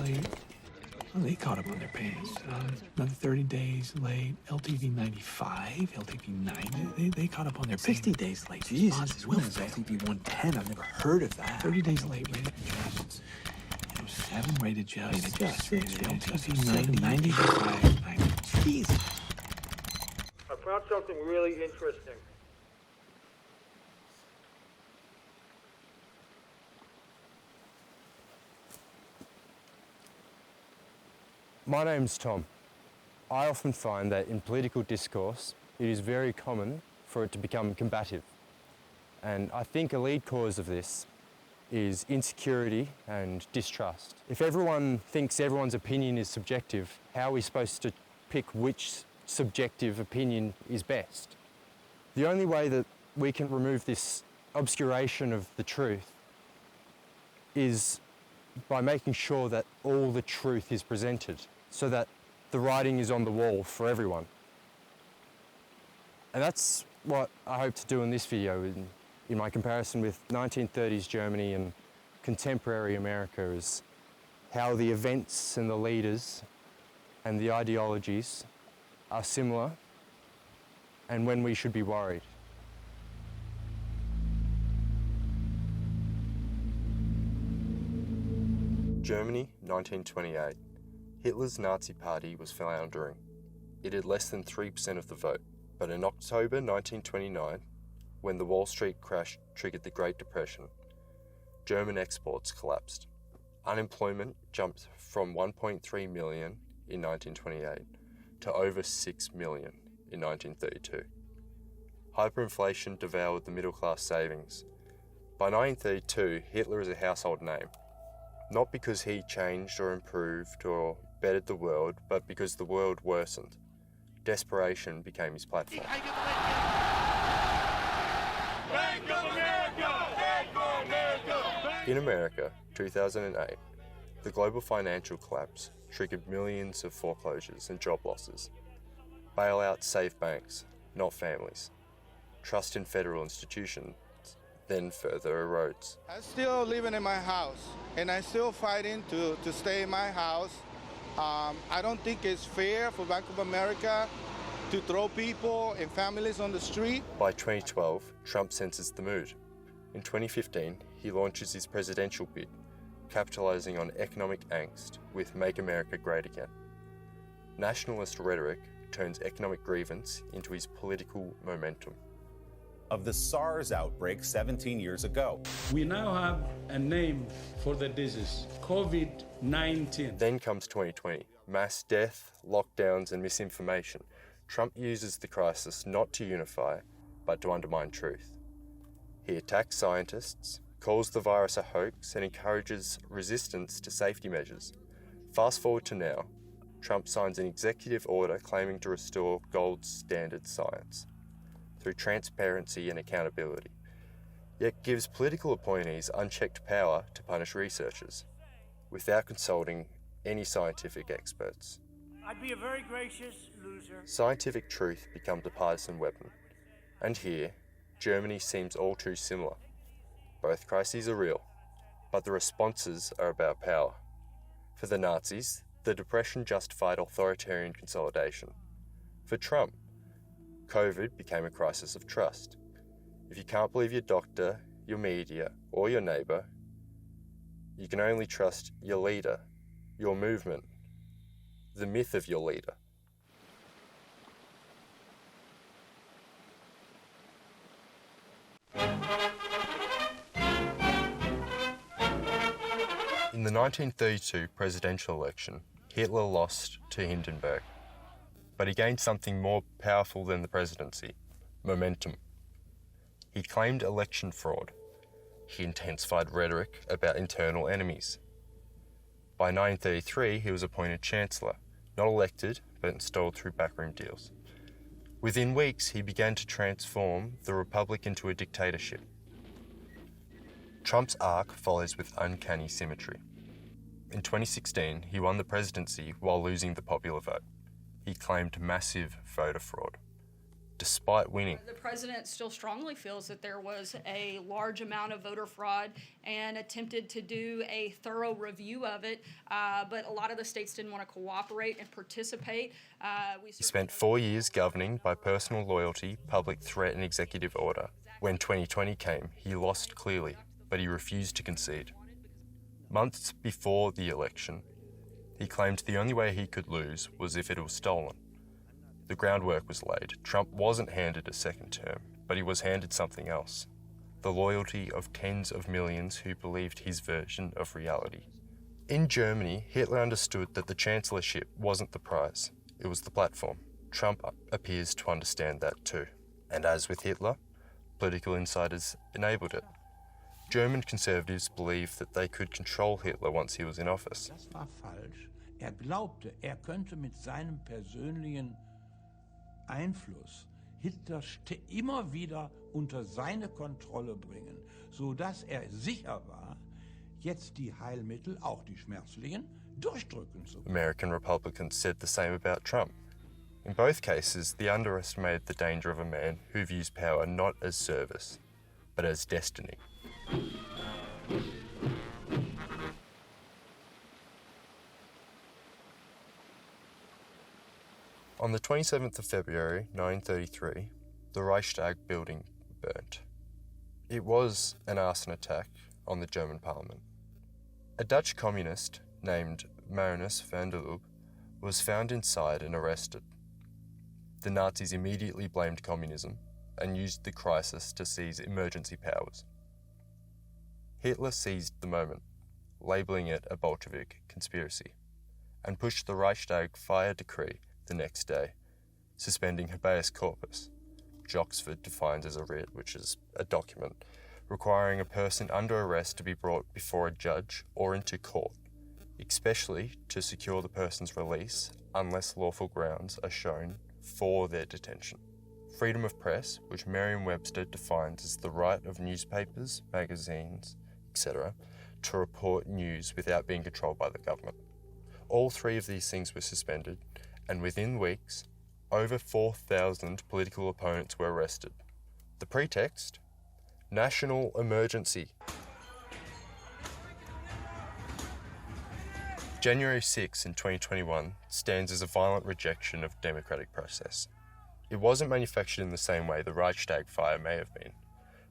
Italy, well, they caught up on their pants. Another 30 days late. LTV 95, LTV 90. They caught up on their 60 pants. days late. Jesus, will when is LTV 110? I've never heard of that. 30 days late rated adjustments. 7 rated adjustments. LTV 95. Jesus. I found something really interesting. My name's Tom. I often find that in political discourse, it is very common for it to become combative. And I think a lead cause of this is insecurity and distrust. If everyone thinks everyone's opinion is subjective, how are we supposed to pick which subjective opinion is best? The only way that we can remove this obscuration of the truth is by making sure that all the truth is presented, so that the writing is on the wall for everyone. And that's what I hope to do in this video in my comparison with 1930s Germany and contemporary America, is how the events and the leaders and the ideologies are similar and when we should be worried. Germany, 1928. Hitler's Nazi Party was floundering. It had less than 3% of the vote. But in October 1929, when the Wall Street crash triggered the Great Depression, German exports collapsed. Unemployment jumped from 1.3 million in 1928 to over 6 million in 1932. Hyperinflation devoured the middle-class savings. By 1932, Hitler is a household name. Not because he changed or improved or bettered the world, but because the world worsened. Desperation became his platform. In America, 2008, the global financial collapse triggered millions of foreclosures and job losses. Bailouts saved banks, not families. Trust in federal institutions then further erodes. I'm still living in my house, and I'm still fighting to stay in my house. I don't think it's fair for Bank of America to throw people and families on the street. By 2012, Trump senses the mood. In 2015, he launches his presidential bid, capitalizing on economic angst with Make America Great Again. Nationalist rhetoric turns economic grievance into his political momentum. Of the SARS outbreak 17 years ago. We now have a name for the disease, COVID-19. Then comes 2020, mass death, lockdowns and misinformation. Trump uses the crisis not to unify, but to undermine truth. He attacks scientists, calls the virus a hoax and encourages resistance to safety measures. Fast forward to now, Trump signs an executive order claiming to restore gold standard science through transparency and accountability, yet gives political appointees unchecked power to punish researchers, without consulting any scientific experts. I'd be a very gracious loser. Scientific truth becomes a partisan weapon, and here, Germany seems all too similar. Both crises are real, but the responses are about power. For the Nazis, the Depression justified authoritarian consolidation. For Trump, COVID became a crisis of trust. If you can't believe your doctor, your media, or your neighbour, you can only trust your leader, your movement, the myth of your leader. In the 1932 presidential election, Hitler lost to Hindenburg. But he gained something more powerful than the presidency: momentum. He claimed election fraud. He intensified rhetoric about internal enemies. By 1933, he was appointed Chancellor, not elected, but installed through backroom deals. Within weeks, he began to transform the republic into a dictatorship. Trump's arc follows with uncanny symmetry. In 2016, he won the presidency while losing the popular vote. He claimed massive voter fraud. despite winning. The president still strongly feels that there was a large amount of voter fraud and attempted to do a thorough review of it, but a lot of the states didn't want to cooperate and participate. He spent 4 years governing by personal loyalty, public threat and executive order. When 2020 came, he lost clearly, but he refused to concede. Months before the election, he claimed the only way he could lose was if it was stolen. The groundwork was laid. Trump wasn't handed a second term, but he was handed something else: the loyalty of tens of millions who believed his version of reality. In Germany, Hitler understood that the chancellorship wasn't the prize, it was the platform. Trump appears to understand that too. And as with Hitler, political insiders enabled it. German conservatives believed that they could control Hitler once he was in office. Das war falsch. Glaubte, könnte mit seinem persönlichen Einfluss Hitler immer wieder unter seine Kontrolle bringen, sodass sicher war, jetzt die Heilmittel, auch die schmerzlichen, durchdrücken zu können. American Republicans said the same about Trump. In both cases, they underestimated the danger of a man who views power not as service, but as destiny. On the 27th of February 1933, the Reichstag building burnt. It was an arson attack on the German parliament. A Dutch communist named Marinus van der Lubbe was found inside and arrested. The Nazis immediately blamed communism and used the crisis to seize emergency powers. Hitler seized the moment, labelling it a Bolshevik conspiracy, and pushed the Reichstag fire decree the next day, suspending habeas corpus, which Oxford defines as a writ, which is a document requiring a person under arrest to be brought before a judge or into court, especially to secure the person's release unless lawful grounds are shown for their detention. Freedom of press, which Merriam-Webster defines as the right of newspapers, magazines, etc., to report news without being controlled by the government. All three of these things were suspended, and within weeks, over 4,000 political opponents were arrested. The pretext? National emergency. January 6 in 2021 stands as a violent rejection of democratic process. It wasn't manufactured in the same way the Reichstag fire may have been,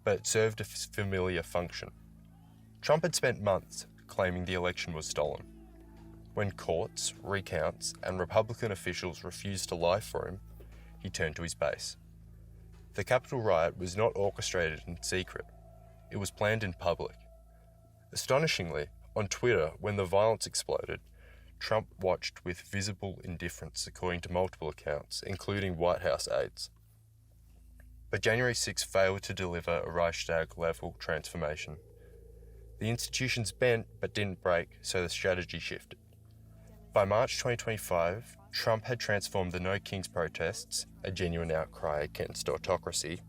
but it served a familiar function. Trump had spent months claiming the election was stolen. When courts, recounts, and Republican officials refused to lie for him, he turned to his base. The Capitol riot was not orchestrated in secret. It was planned in public. Astonishingly, on Twitter, when the violence exploded, Trump watched with visible indifference, according to multiple accounts, including White House aides. But January 6 failed to deliver a Reichstag-level transformation. The institutions bent but didn't break, so the strategy shifted. By March 2025, Trump had transformed the No Kings protests, a genuine outcry against autocracy,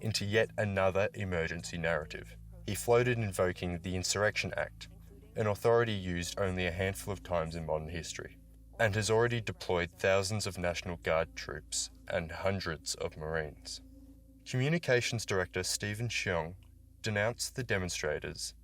into yet another emergency narrative. He floated invoking the Insurrection Act, an authority used only a handful of times in modern history, and has already deployed thousands of National Guard troops and hundreds of Marines. Communications Director Stephen Cheung denounced the demonstrators.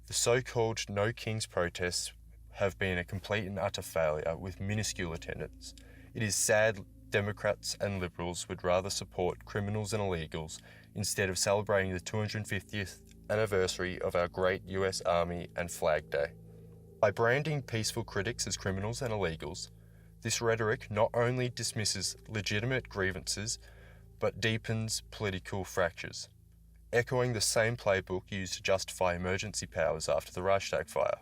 The so-called No Kings protests have been a complete and utter failure with minuscule attendance. It is sad Democrats and Liberals would rather support criminals and illegals instead of celebrating the 250th anniversary of our great US Army and Flag Day. By branding peaceful critics as criminals and illegals, this rhetoric not only dismisses legitimate grievances, but deepens political fractures, echoing the same playbook used to justify emergency powers after the Reichstag fire.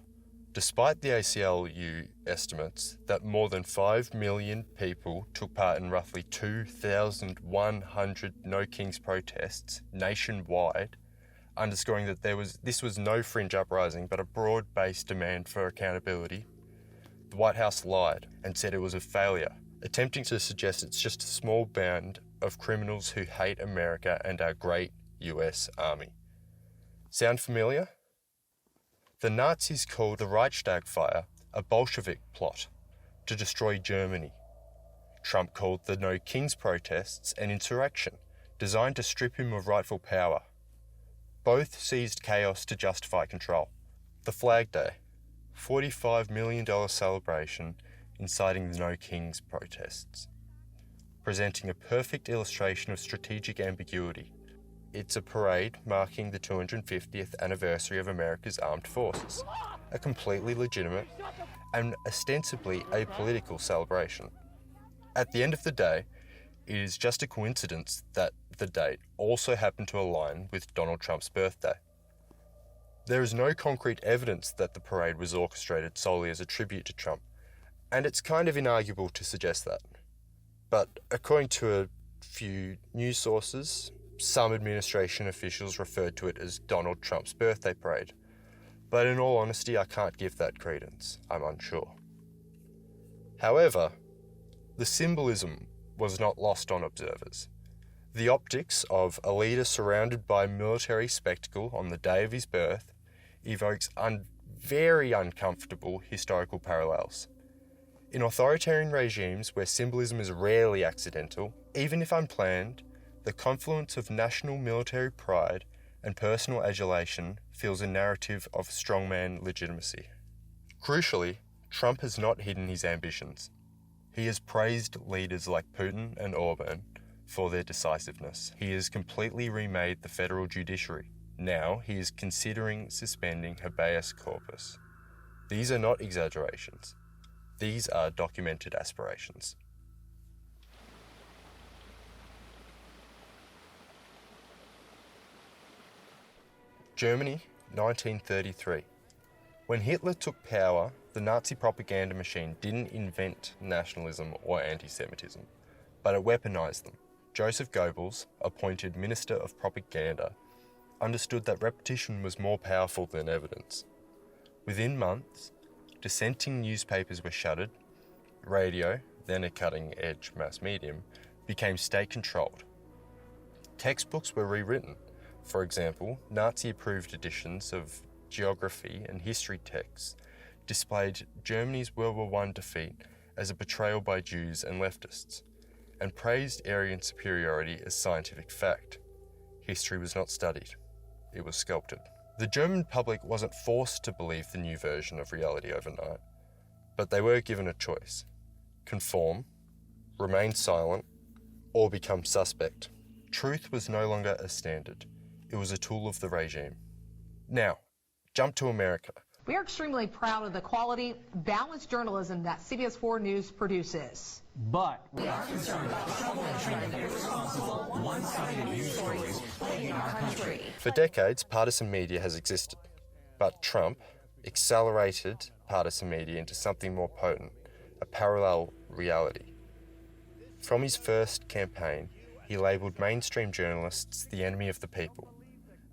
Despite the ACLU estimates that more than 5 million people took part in roughly 2,100 No Kings protests nationwide, underscoring that this was no fringe uprising but a broad-based demand for accountability, the White House lied and said it was a failure, attempting to suggest it's just a small band of criminals who hate America and our great US Army. Sound familiar? The Nazis called the Reichstag fire a Bolshevik plot to destroy Germany. Trump called the No Kings protests an insurrection designed to strip him of rightful power. Both seized chaos to justify control. The Flag Day, $45 million celebration inciting the No Kings protests, presenting a perfect illustration of strategic ambiguity. It's a parade marking the 250th anniversary of America's armed forces, a completely legitimate and ostensibly apolitical celebration. At the end of the day, it is just a coincidence that the date also happened to align with Donald Trump's birthday. There is no concrete evidence that the parade was orchestrated solely as a tribute to Trump, and it's kind of inarguable to suggest that. But according to a few news sources, some administration officials referred to it as Donald Trump's birthday parade. But in all honesty, I can't give that credence. I'm unsure. However, the symbolism was not lost on observers. The optics of a leader surrounded by military spectacle on the day of his birth evokes very uncomfortable historical parallels. In authoritarian regimes where symbolism is rarely accidental, even if unplanned, the confluence of national military pride and personal adulation fills a narrative of strongman legitimacy. Crucially, Trump has not hidden his ambitions. He has praised leaders like Putin and Orban for their decisiveness. He has completely remade the federal judiciary. Now he is considering suspending habeas corpus. These are not exaggerations. These are documented aspirations. Germany, 1933. When Hitler took power, the Nazi propaganda machine didn't invent nationalism or anti-Semitism, but it weaponized them. Joseph Goebbels, appointed Minister of Propaganda, understood that repetition was more powerful than evidence. Within months, dissenting newspapers were shuttered, radio, then a cutting-edge mass medium, became state-controlled. Textbooks were rewritten. For example, Nazi-approved editions of geography and history texts displayed Germany's World War I defeat as a betrayal by Jews and leftists, and praised Aryan superiority as scientific fact. History was not studied, it was sculpted. The German public wasn't forced to believe the new version of reality overnight, but they were given a choice: conform, remain silent, or become suspect. Truth was no longer a standard, it was a tool of the regime. Now, jump to America. We are extremely proud of the quality, balanced journalism that CBS 4 News produces. But we are concerned about the trouble and trend of irresponsible, one-sided news stories plaguing our country. For decades, partisan media has existed, but Trump accelerated partisan media into something more potent, a parallel reality. From his first campaign, he labelled mainstream journalists the enemy of the people,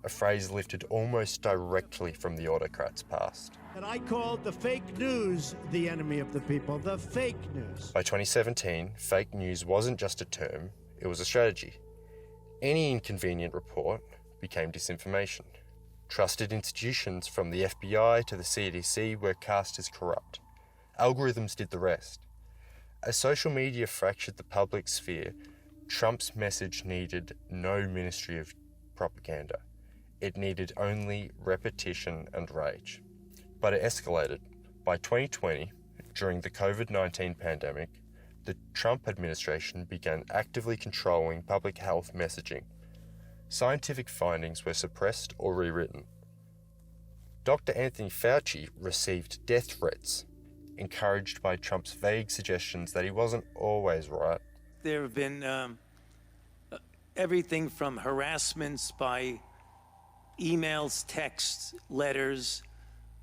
a phrase lifted almost directly from the autocrats' past. And I called the fake news the enemy of the people, the fake news. By 2017, fake news wasn't just a term, it was a strategy. Any inconvenient report became disinformation. Trusted institutions from the FBI to the CDC were cast as corrupt. Algorithms did the rest. As social media fractured the public sphere, Trump's message needed no ministry of propaganda. It needed only repetition and rage. But it escalated. By 2020, during the COVID-19 pandemic, the Trump administration began actively controlling public health messaging. Scientific findings were suppressed or rewritten. Dr. Anthony Fauci received death threats, encouraged by Trump's vague suggestions that he wasn't always right. There have been everything from harassments by emails, texts, letters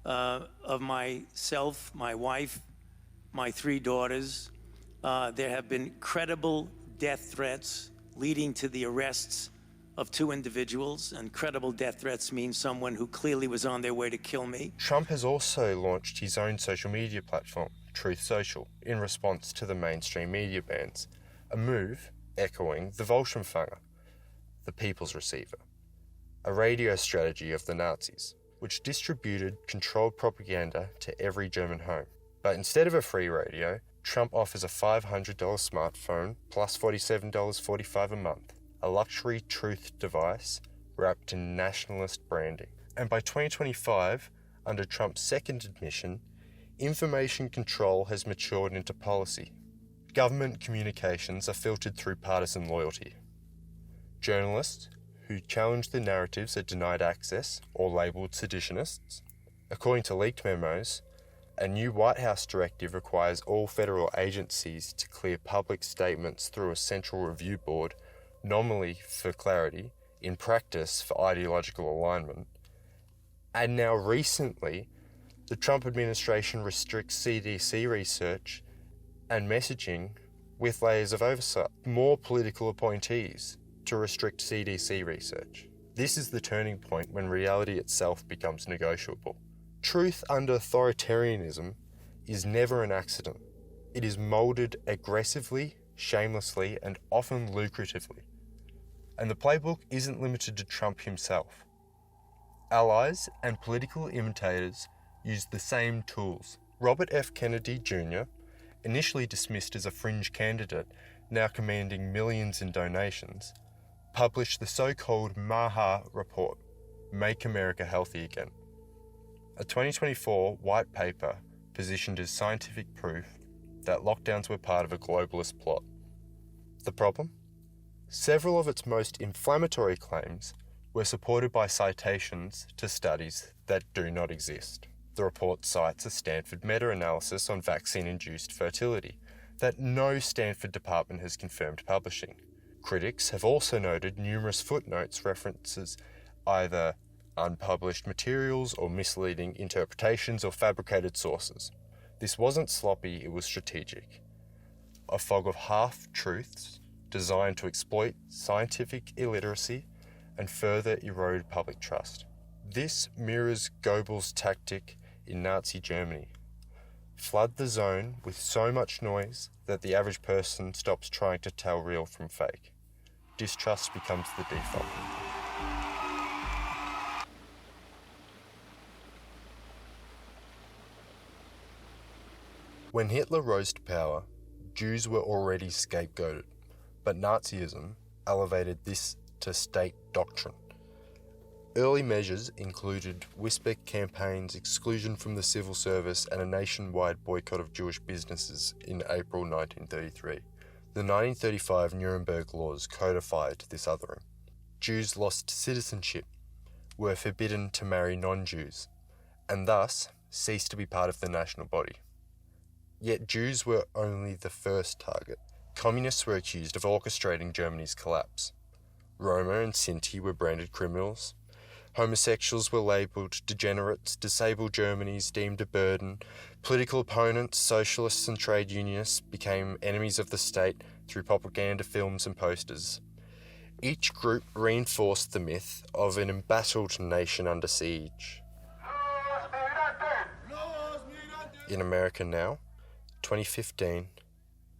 of myself, my wife, my 3 daughters. There have been credible death threats leading to the arrests of 2 individuals, and credible death threats mean someone who clearly was on their way to kill me. Trump has also launched his own social media platform, Truth Social, in response to the mainstream media bans, a move echoing the Volksempfänger, the People's Receiver, a radio strategy of the Nazis, which distributed controlled propaganda to every German home. But instead of a free radio, Trump offers a $500 smartphone plus $47.45 a month, a luxury truth device wrapped in nationalist branding. And by 2025, under Trump's second admission, information control has matured into policy. Government communications are filtered through partisan loyalty. Journalists who challenge the narratives are denied access or labelled seditionists. According to leaked memos, a new White House directive requires all federal agencies to clear public statements through a central review board, nominally for clarity, in practice for ideological alignment. And now recently, the Trump administration restricts CDC research and messaging with layers of oversight, more political appointees to restrict CDC research. This is the turning point when reality itself becomes negotiable. Truth under authoritarianism is never an accident. It is moulded aggressively, shamelessly, and often lucratively. And the playbook isn't limited to Trump himself. Allies and political imitators used the same tools. Robert F. Kennedy Jr., initially dismissed as a fringe candidate, now commanding millions in donations, published the so-called Maha Report, Make America Healthy Again, a 2024 white paper positioned as scientific proof that lockdowns were part of a globalist plot. The problem? Several of its most inflammatory claims were supported by citations to studies that do not exist. The report cites a Stanford meta-analysis on vaccine-induced fertility that no Stanford department has confirmed publishing. Critics have also noted numerous footnotes references either unpublished materials or misleading interpretations or fabricated sources. This wasn't sloppy, it was strategic. A fog of half-truths designed to exploit scientific illiteracy and further erode public trust. This mirrors Goebbels' tactic in Nazi Germany. Flood the zone with so much noise that the average person stops trying to tell real from fake. Distrust becomes the default. When Hitler rose to power, Jews were already scapegoated, but Nazism elevated this to state doctrine. Early measures included whisper campaigns, exclusion from the civil service, and a nationwide boycott of Jewish businesses in April 1933. The 1935 Nuremberg laws codified this othering. Jews lost citizenship, were forbidden to marry non-Jews, and thus ceased to be part of the national body. Yet Jews were only the first target. Communists were accused of orchestrating Germany's collapse. Roma and Sinti were branded criminals. Homosexuals were labelled degenerates, disabled Germans deemed a burden. Political opponents, socialists and trade unionists became enemies of the state through propaganda films and posters. Each group reinforced the myth of an embattled nation under siege. In America now, 2015,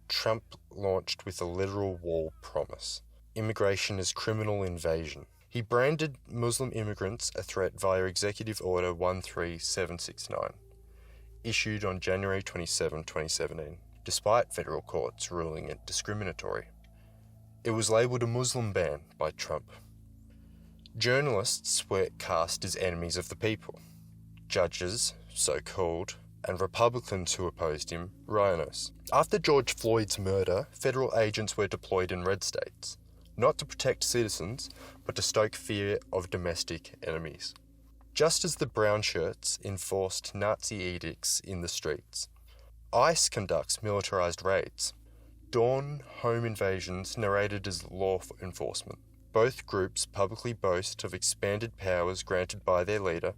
Trump launched with a literal war promise. Immigration is criminal invasion. He branded Muslim immigrants a threat via Executive Order 13769, issued on January 27, 2017, despite federal courts ruling it discriminatory. It was labelled a Muslim ban by Trump. Journalists were cast as enemies of the people. Judges, so-called, and Republicans who opposed him, rhinos. After George Floyd's murder, federal agents were deployed in red states, not to protect citizens, but to stoke fear of domestic enemies. Just as the brown shirts enforced Nazi edicts in the streets, ICE conducts militarized raids. Dawn home invasions narrated as law enforcement. Both groups publicly boast of expanded powers granted by their leader.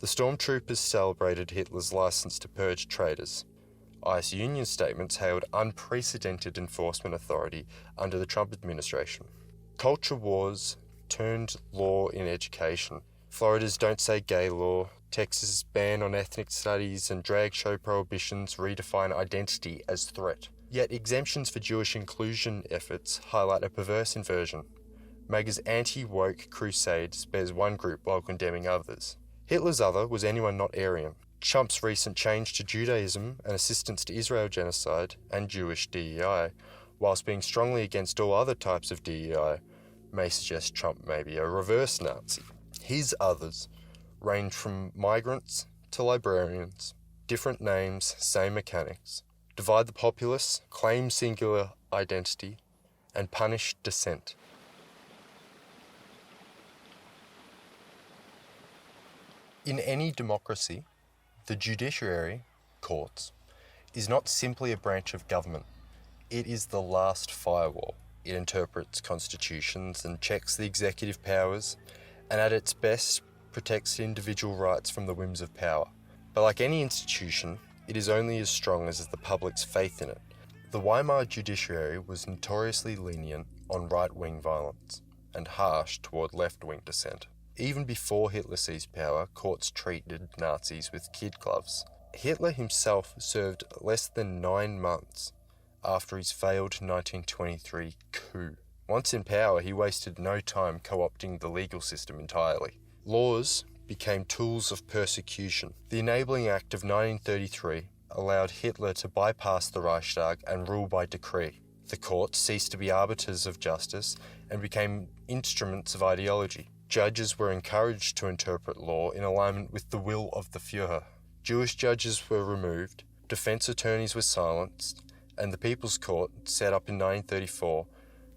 The stormtroopers celebrated Hitler's license to purge traitors. ICE union statements hailed unprecedented enforcement authority under the Trump administration. Culture wars turned law in education. Florida's Don't Say Gay law, Texas' ban on ethnic studies, and drag show prohibitions redefine identity as threat. Yet exemptions for Jewish inclusion efforts highlight a perverse inversion. MAGA's anti-woke crusade spares one group while condemning others. Hitler's other was anyone not Aryan. Trump's recent change to Judaism and assistance to Israel genocide and Jewish DEI, whilst being strongly against all other types of DEI, may suggest Trump may be a reverse Nazi. His others range from migrants to librarians, different names, same mechanics, divide the populace, claim singular identity, and punish dissent. In any democracy, the judiciary, courts, is not simply a branch of government. It is the last firewall. It interprets constitutions and checks the executive powers, and at its best protects individual rights from the whims of power. But like any institution, it is only as strong as the public's faith in it. The Weimar judiciary was notoriously lenient on right-wing violence and harsh toward left-wing dissent. Even before Hitler seized power, courts treated Nazis with kid gloves. Hitler himself served less than 9 months after his failed 1923 coup. Once in power, he wasted no time co-opting the legal system entirely. Laws became tools of persecution. The Enabling Act of 1933 allowed Hitler to bypass the Reichstag and rule by decree. The courts ceased to be arbiters of justice and became instruments of ideology. Judges were encouraged to interpret law in alignment with the will of the Führer. Jewish judges were removed, defense attorneys were silenced, and the People's Court, set up in 1934,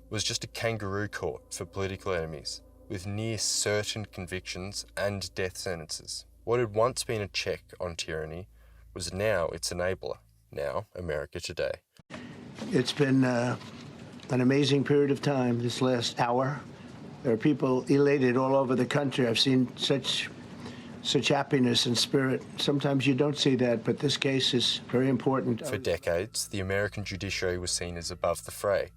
was just a kangaroo court for political enemies, with near certain convictions and death sentences. What had once been a check on tyranny was now its enabler. Now, America today. It's been an amazing period of time this last hour. There are people elated all over the country. I've seen such happiness and spirit. Sometimes you don't see that, but this case is very important. For decades, the American judiciary was seen as above the fray,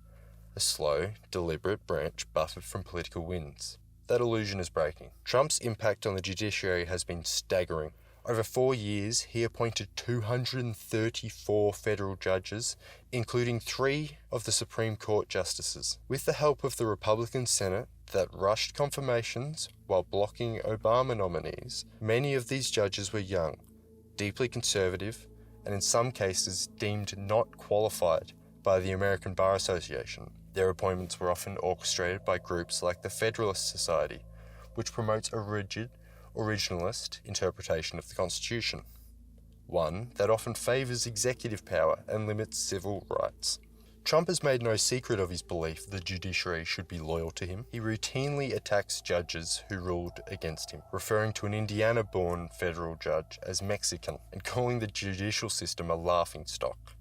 a slow, deliberate branch buffered from political winds. That illusion is breaking. Trump's impact on the judiciary has been staggering. Over 4 years, he appointed 234 federal judges, including 3 of the Supreme Court justices. With the help of the Republican Senate that rushed confirmations while blocking Obama nominees, many of these judges were young, deeply conservative, and in some cases deemed not qualified by the American Bar Association. Their appointments were often orchestrated by groups like the Federalist Society, which promotes a rigid, originalist interpretation of the Constitution, one that often favours executive power and limits civil rights. Trump has made no secret of his belief the judiciary should be loyal to him. He routinely attacks judges who ruled against him, referring to an Indiana-born federal judge as Mexican and calling the judicial system a laughingstock.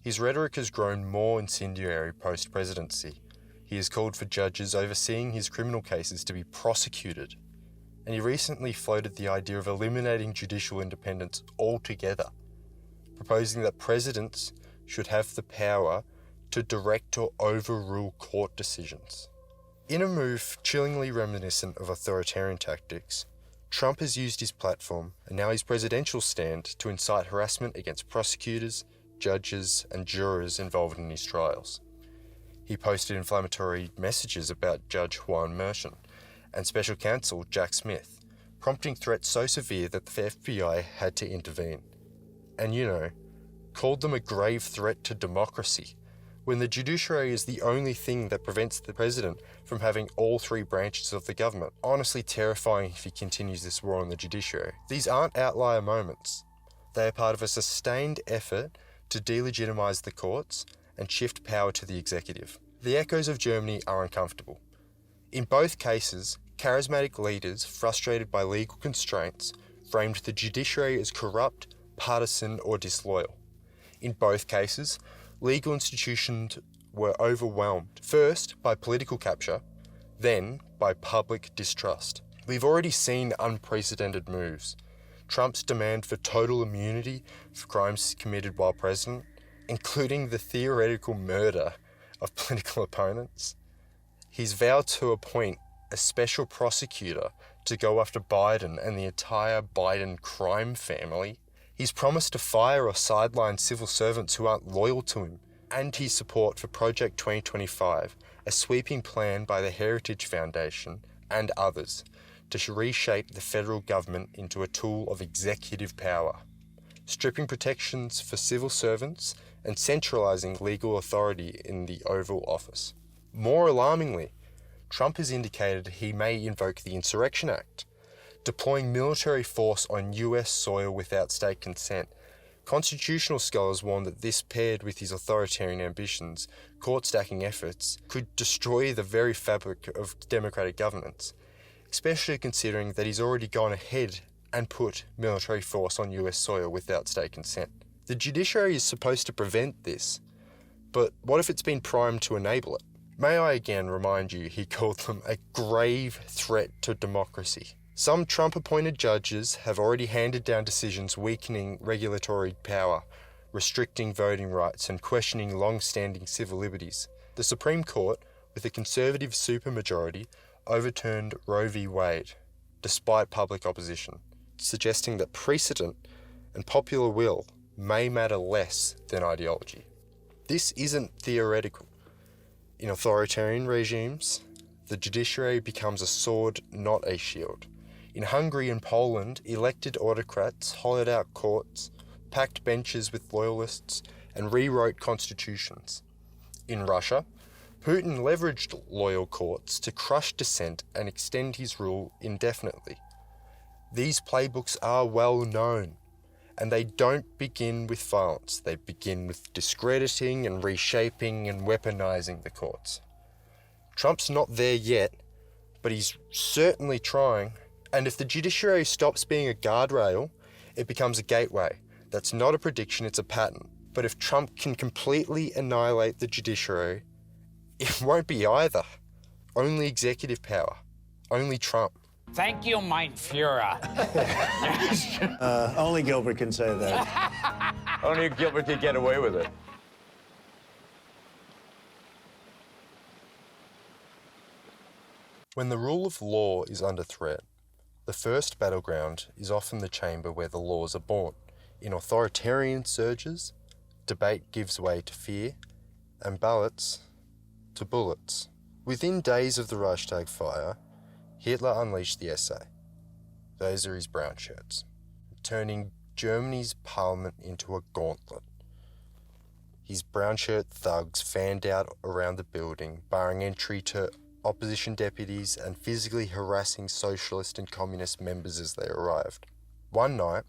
His rhetoric has grown more incendiary post-presidency. He has called for judges overseeing his criminal cases to be prosecuted, and he recently floated the idea of eliminating judicial independence altogether, proposing that presidents should have the power to direct or overrule court decisions. In a move chillingly reminiscent of authoritarian tactics, Trump has used his platform and now his presidential stand to incite harassment against prosecutors, judges, and jurors involved in his trials. He posted inflammatory messages about Judge Juan Merchan and Special Counsel Jack Smith, prompting threats so severe that the FBI had to intervene. And called them a grave threat to democracy, when the judiciary is the only thing that prevents the president from having all 3 branches of the government. Honestly terrifying if he continues this war on the judiciary. These aren't outlier moments. They are part of a sustained effort to delegitimize the courts and shift power to the executive. The echoes of Germany are uncomfortable. In both cases, charismatic leaders, frustrated by legal constraints, framed the judiciary as corrupt, partisan, or disloyal. In both cases, legal institutions were overwhelmed, first by political capture, then by public distrust. We've already seen unprecedented moves. Trump's demand for total immunity for crimes committed while president, including the theoretical murder of political opponents. He's vowed to appoint a special prosecutor to go after Biden and the entire Biden crime family. He's promised to fire or sideline civil servants who aren't loyal to him, and his support for Project 2025, a sweeping plan by the Heritage Foundation and others to reshape the federal government into a tool of executive power, stripping protections for civil servants and centralising legal authority in the Oval Office. More alarmingly, Trump has indicated he may invoke the Insurrection Act, deploying military force on US soil without state consent. Constitutional scholars warn that this, paired with his authoritarian ambitions, court-stacking efforts, could destroy the very fabric of democratic governance, especially considering that he's already gone ahead and put military force on US soil without state consent. The judiciary is supposed to prevent this, but what if it's been primed to enable it? May I again remind you he called them a grave threat to democracy. Some Trump-appointed judges have already handed down decisions weakening regulatory power, restricting voting rights and questioning long-standing civil liberties. The Supreme Court, with a conservative supermajority, overturned Roe v. Wade, despite public opposition, suggesting that precedent and popular will may matter less than ideology. This isn't theoretical. In authoritarian regimes, the judiciary becomes a sword, not a shield. In Hungary and Poland, elected autocrats hollowed out courts, packed benches with loyalists, and rewrote constitutions. In Russia, Putin leveraged loyal courts to crush dissent and extend his rule indefinitely. These playbooks are well known, and they don't begin with violence. They begin with discrediting and reshaping and weaponizing the courts. Trump's not there yet, but he's certainly trying. And if the judiciary stops being a guardrail, it becomes a gateway. That's not a prediction, it's a pattern. But if Trump can completely annihilate the judiciary, it won't be either. Only executive power. Only Trump. Thank you, mein Führer. Only Gilbert can say that. Only Gilbert could get away with it. When the rule of law is under threat, the first battleground is often the chamber where the laws are born. In authoritarian surges, debate gives way to fear, and ballots to bullets. Within days of the Reichstag fire, Hitler unleashed the SA. Those are his brown shirts, turning Germany's parliament into a gauntlet. His brown shirt thugs fanned out around the building, barring entry to opposition deputies and physically harassing socialist and communist members as they arrived. One night,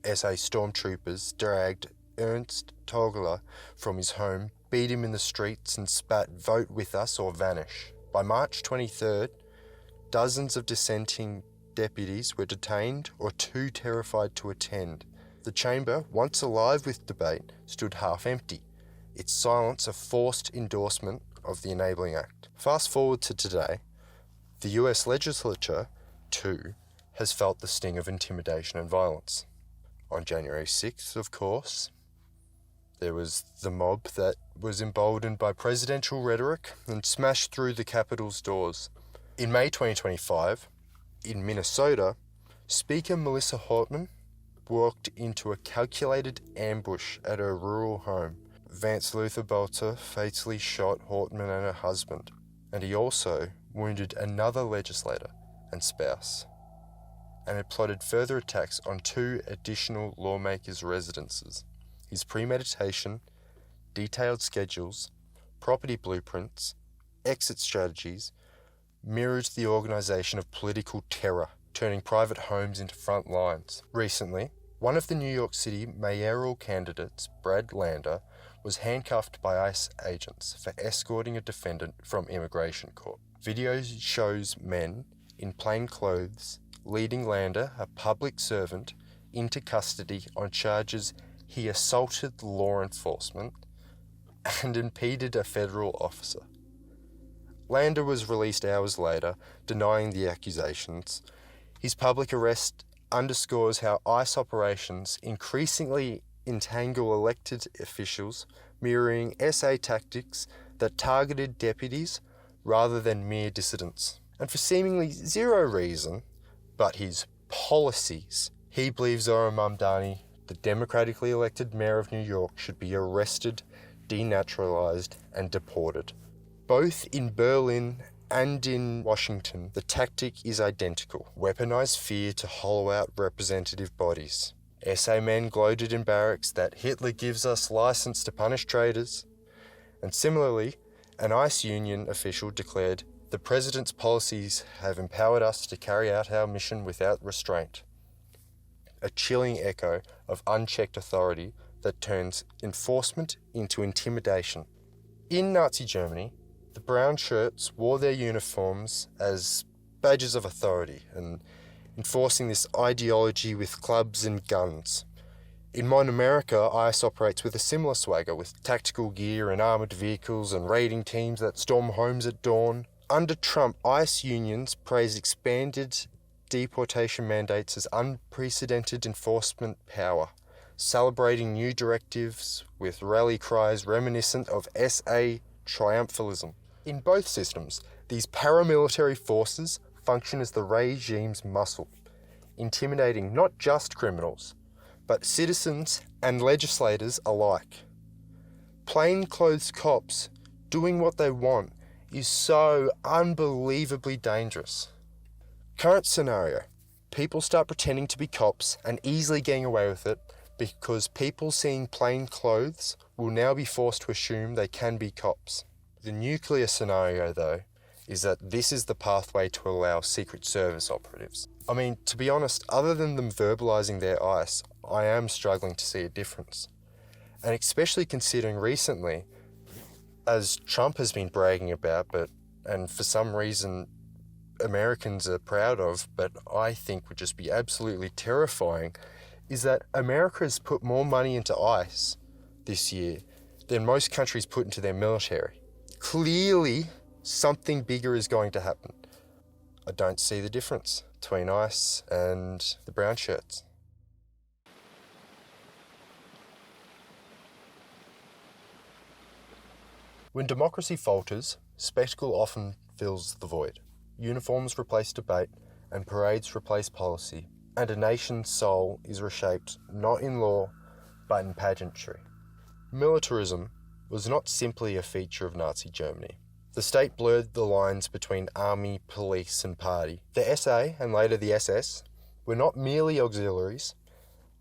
SA stormtroopers dragged Ernst Togler from his home, beat him in the streets and spat "Vote with us or vanish." By March 23rd, dozens of dissenting deputies were detained or too terrified to attend. The chamber, once alive with debate, stood half empty, its silence a forced endorsement of the Enabling Act. Fast forward to today, the US legislature, too, has felt the sting of intimidation and violence. On January 6th, of course, there was the mob that was emboldened by presidential rhetoric and smashed through the Capitol's doors. In May 2025, in Minnesota, Speaker Melissa Hortman walked into a calculated ambush at her rural home. Vance Luther Bolter fatally shot Hortman and her husband, and he also wounded another legislator and spouse, and had plotted further attacks on 2 additional lawmakers' residences. His premeditation, detailed schedules, property blueprints, exit strategies mirrored the organisation of political terror, turning private homes into front lines. Recently, one of the New York City mayoral candidates, Brad Lander, was handcuffed by ICE agents for escorting a defendant from immigration court. Video shows men in plain clothes leading Lander, a public servant, into custody on charges he assaulted law enforcement and impeded a federal officer. Lander was released hours later, denying the accusations. His public arrest underscores how ICE operations increasingly entangle elected officials, mirroring SA tactics that targeted deputies rather than mere dissidents. And for seemingly zero reason, but his policies, he believes Zohran Mamdani, the democratically elected mayor of New York, should be arrested, denaturalized, and deported. Both in Berlin And in Washington, the tactic is identical. Weaponize fear to hollow out representative bodies. SA men gloated in barracks that Hitler gives us license to punish traitors. And similarly, an ICE union official declared, "The President's policies have empowered us to carry out our mission without restraint." A chilling echo of unchecked authority that turns enforcement into intimidation. In Nazi Germany, the brown shirts wore their uniforms as badges of authority and enforcing this ideology with clubs and guns. In modern America, ICE operates with a similar swagger, with tactical gear and armoured vehicles and raiding teams that storm homes at dawn. Under Trump, ICE unions praised expanded deportation mandates as unprecedented enforcement power, celebrating new directives with rally cries reminiscent of SA triumphalism. In both systems, these paramilitary forces function as the regime's muscle, intimidating not just criminals, but citizens and legislators alike. Plainclothes cops doing what they want is so unbelievably dangerous. Current scenario, people start pretending to be cops and easily getting away with it because people seeing plain clothes will now be forced to assume they can be cops. The nuclear scenario, though, is that this is the pathway to allow Secret Service operatives. I mean, to be honest, other than them verbalising their ICE, I am struggling to see a difference. And especially considering recently, as Trump has been bragging about, and for some reason Americans are proud of, but I think would just be absolutely terrifying, is that America has put more money into ICE this year than most countries put into their military. Clearly, something bigger is going to happen. I don't see the difference between ICE and the brown shirts. When democracy falters, spectacle often fills the void. Uniforms replace debate, and parades replace policy, and a nation's soul is reshaped not in law, but in pageantry. Militarism was not simply a feature of Nazi Germany. The state blurred the lines between army, police, and party. The SA, and later the SS, were not merely auxiliaries,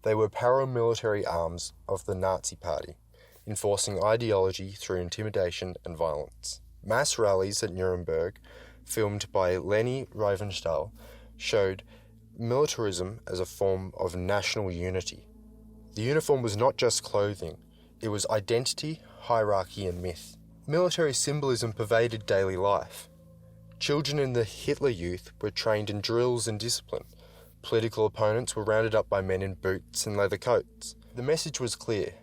they were paramilitary arms of the Nazi Party, enforcing ideology through intimidation and violence. Mass rallies at Nuremberg, filmed by Leni Riefenstahl, showed militarism as a form of national unity. The uniform was not just clothing, it was identity, hierarchy, and myth. Military symbolism pervaded daily life. Children in the Hitler Youth were trained in drills and discipline. Political opponents were rounded up by men in boots and leather coats. The message was clear.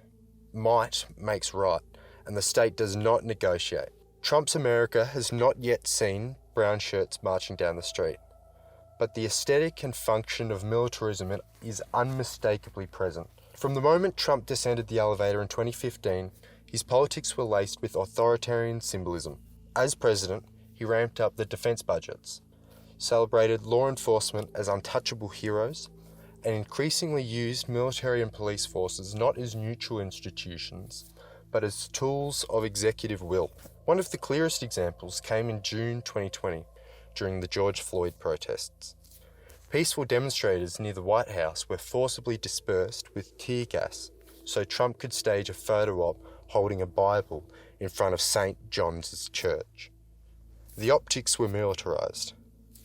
Might makes right, and the state does not negotiate. Trump's America has not yet seen brown shirts marching down the street, but the aesthetic and function of militarism is unmistakably present. From the moment Trump descended the elevator in 2015, his politics were laced with authoritarian symbolism. As president, he ramped up the defense budgets, celebrated law enforcement as untouchable heroes, and increasingly used military and police forces not as neutral institutions, but as tools of executive will. One of the clearest examples came in June 2020, during the George Floyd protests. Peaceful demonstrators near the White House were forcibly dispersed with tear gas, so Trump could stage a photo op holding a Bible in front of St. John's Church. The optics were militarized.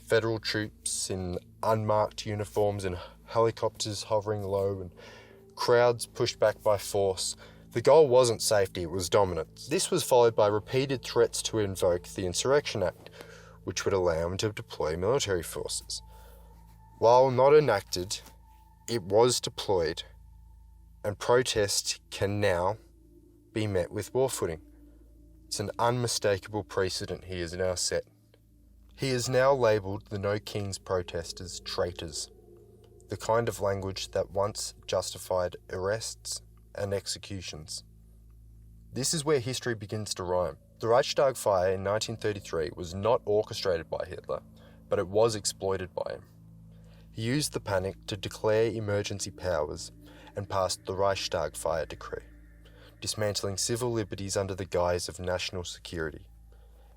Federal troops in unmarked uniforms and helicopters hovering low and crowds pushed back by force. The goal wasn't safety, it was dominance. This was followed by repeated threats to invoke the Insurrection Act, which would allow him to deploy military forces. While not enacted, it was deployed, and protest can now be met with war footing. It's an unmistakable precedent he has now set. He has now labelled the No Kings protesters traitors, the kind of language that once justified arrests and executions. This is where history begins to rhyme. The Reichstag fire in 1933 was not orchestrated by Hitler, but it was exploited by him. He used the panic to declare emergency powers and passed the Reichstag fire decree, dismantling civil liberties under the guise of national security.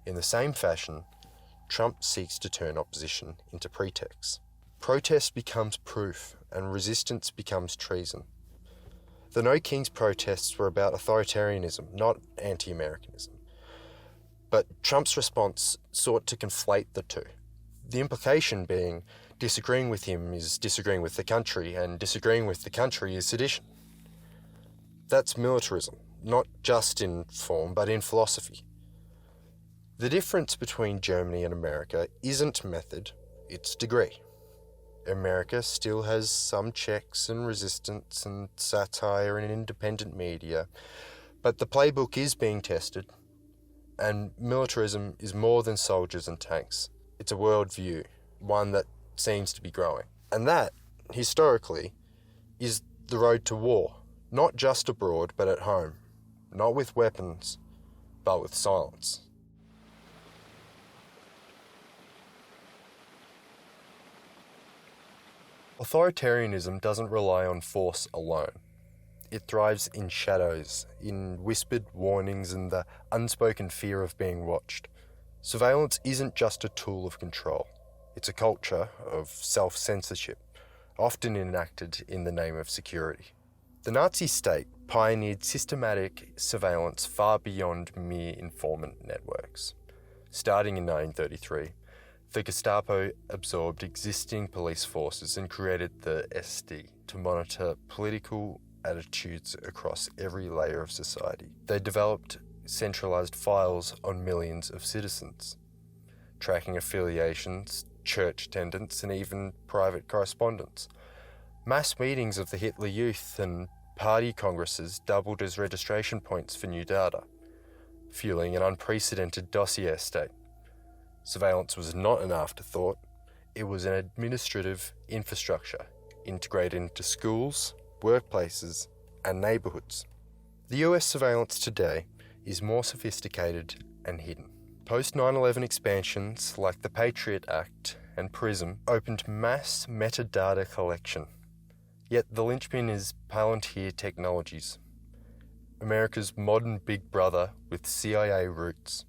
In the same fashion, Trump seeks to turn opposition into pretext. Protest becomes proof, and resistance becomes treason. The No Kings protests were about authoritarianism, not anti-Americanism. But Trump's response sought to conflate the two. The implication being disagreeing with him is disagreeing with the country, and disagreeing with the country is sedition. That's militarism, not just in form, but in philosophy. The difference between Germany and America isn't method, it's degree. America still has some checks and resistance and satire and independent media, but the playbook is being tested, and militarism is more than soldiers and tanks. It's a worldview, one that seems to be growing. And that, historically, is the road to war, not just abroad, but at home. Not with weapons, but with silence. Authoritarianism doesn't rely on force alone. It thrives in shadows, in whispered warnings and the unspoken fear of being watched. Surveillance isn't just a tool of control. It's a culture of self-censorship, often enacted in the name of security. The Nazi state pioneered systematic surveillance far beyond mere informant networks. Starting in 1933, the Gestapo absorbed existing police forces and created the SD to monitor political attitudes across every layer of society. They developed centralised files on millions of citizens, tracking affiliations, church attendance, and even private correspondence. Mass meetings of the Hitler Youth and party congresses doubled as registration points for new data, fueling an unprecedented dossier state. Surveillance was not an afterthought, it was an administrative infrastructure integrated into schools, workplaces, and neighbourhoods. The US surveillance today is more sophisticated and hidden. Post 9/11 expansions like the Patriot Act and PRISM opened mass metadata collection. Yet the linchpin is Palantir Technologies, America's modern Big Brother with CIA roots.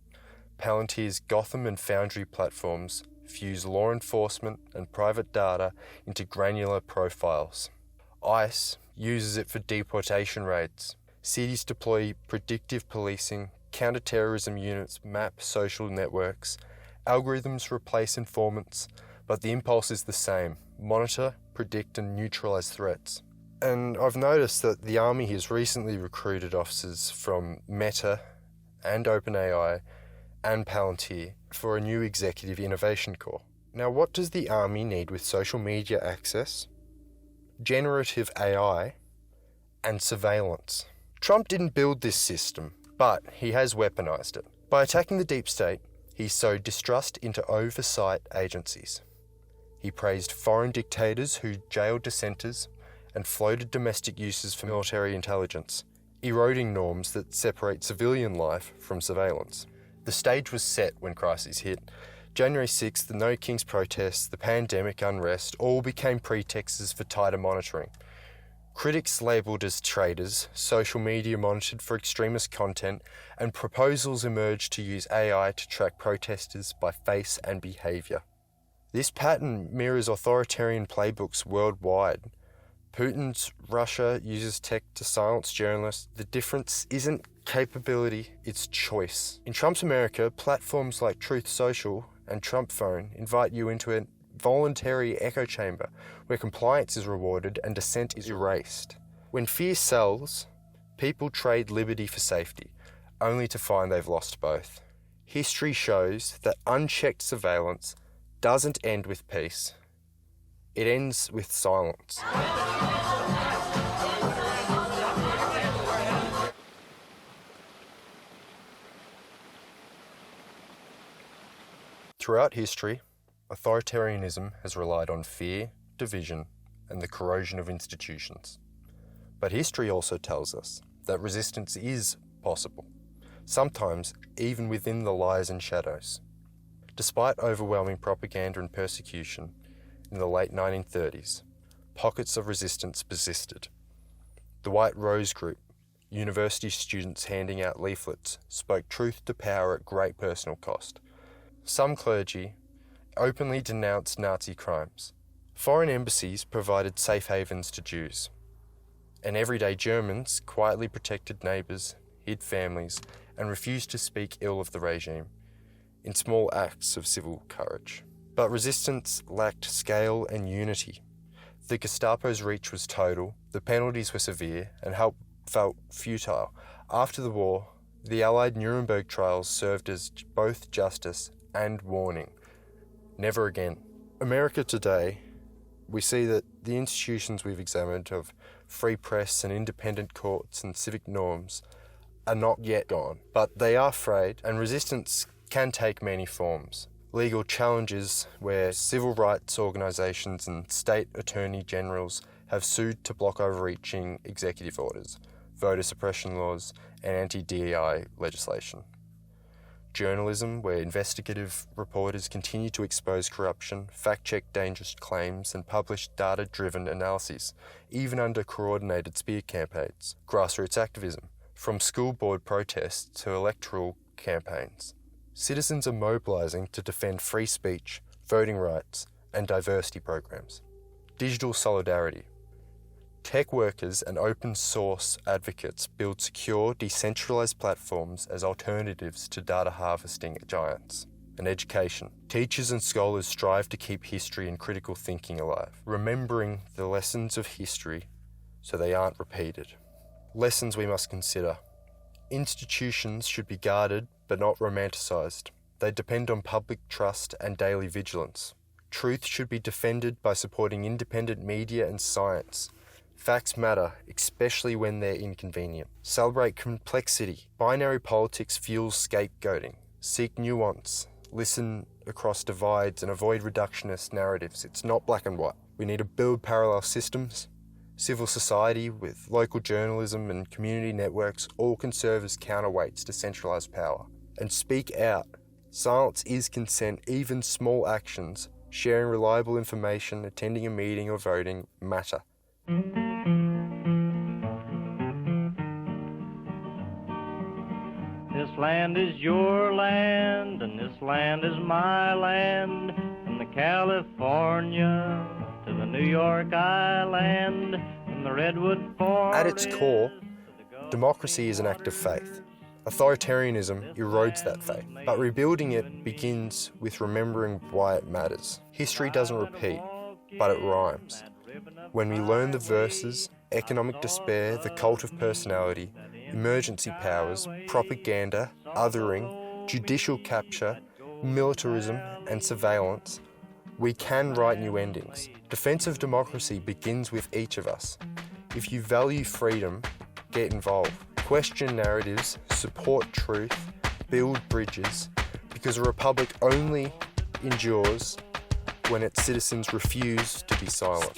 Palantir's Gotham and Foundry platforms fuse law enforcement and private data into granular profiles. ICE uses it for deportation raids. Cities deploy predictive policing, counter-terrorism units map social networks, algorithms replace informants, but the impulse is the same: monitor, predict and neutralise threats. And I've noticed that the Army has recently recruited officers from Meta and OpenAI and Palantir for a new Executive Innovation Corps. Now, what does the Army need with social media access, generative AI, and surveillance? Trump didn't build this system, but he has weaponized it. By attacking the deep state, he sowed distrust into oversight agencies. He praised foreign dictators who jailed dissenters and floated domestic uses for military intelligence, eroding norms that separate civilian life from surveillance. The stage was set when crises hit. January 6th, the No Kings protests, the pandemic unrest, all became pretexts for tighter monitoring. Critics labelled as traitors, social media monitored for extremist content, and proposals emerged to use AI to track protesters by face and behaviour. This pattern mirrors authoritarian playbooks worldwide. Putin's Russia uses tech to silence journalists. The difference isn't capability, it's choice. In Trump's America, platforms like Truth Social and Trump Phone invite you into a voluntary echo chamber where compliance is rewarded and dissent is erased. When fear sells, people trade liberty for safety, only to find they've lost both. History shows that unchecked surveillance doesn't end with peace. It ends with silence. Throughout history, authoritarianism has relied on fear, division, and the corrosion of institutions. But history also tells us that resistance is possible, sometimes even within the lies and shadows. Despite overwhelming propaganda and persecution, in the late 1930s, pockets of resistance persisted. The White Rose Group, university students handing out leaflets, spoke truth to power at great personal cost. Some clergy openly denounced Nazi crimes. Foreign embassies provided safe havens to Jews. And everyday Germans quietly protected neighbours, hid families, and refused to speak ill of the regime in small acts of civil courage. But resistance lacked scale and unity. The Gestapo's reach was total, the penalties were severe, and help felt futile. After the war, the Allied Nuremberg trials served as both justice and warning. Never again. America today, we see that the institutions we've examined of free press and independent courts and civic norms are not yet gone, but they are frayed, and resistance can take many forms. Legal challenges where civil rights organisations and state attorney generals have sued to block overreaching executive orders, voter suppression laws, and anti-DEI legislation. Journalism, where investigative reporters continue to expose corruption, fact-check dangerous claims, and publish data-driven analyses, even under coordinated spear campaigns. Grassroots activism, from school board protests to electoral campaigns. Citizens are mobilising to defend free speech, voting rights, and diversity programs. Digital solidarity. Tech workers and open source advocates build secure, decentralised platforms as alternatives to data harvesting giants. And education. Teachers and scholars strive to keep history and critical thinking alive, remembering the lessons of history so they aren't repeated. Lessons we must consider. Institutions should be guarded but not romanticised. They depend on public trust and daily vigilance. Truth should be defended by supporting independent media and science. Facts matter, especially when they're inconvenient. Celebrate complexity. Binary politics fuels scapegoating. Seek nuance. Listen across divides and avoid reductionist narratives. It's not black and white. We need to build parallel systems. Civil society with local journalism and community networks all can serve as counterweights to centralised power. And speak out. Silence is consent. Even small actions, sharing reliable information, attending a meeting or voting, matter. This land is your land, and this land is my land, from the California to the New York Island, from the Redwood Forest. At its core, democracy is an act of faith. Authoritarianism erodes that faith, but rebuilding it begins with remembering why it matters. History doesn't repeat, but it rhymes. When we learn the verses, economic despair, the cult of personality, emergency powers, propaganda, othering, judicial capture, militarism, and surveillance, we can write new endings. Defense of democracy begins with each of us. If you value freedom, get involved. Question narratives, support truth, build bridges, because a republic only endures when its citizens refuse to be silent.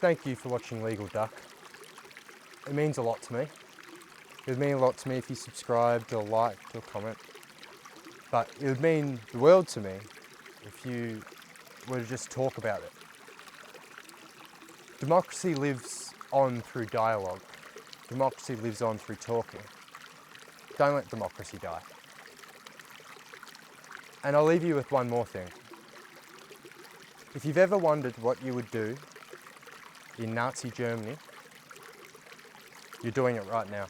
thank you for watching Legal Duck. It means a lot to me. It would mean a lot to me if you subscribed or liked or comment. But it would mean the world to me if you were to just talk about it. Democracy lives on through dialogue. Democracy lives on through talking. Don't let democracy die. And I'll leave you with one more thing. If you've ever wondered what you would do in Nazi Germany, you're doing it right now.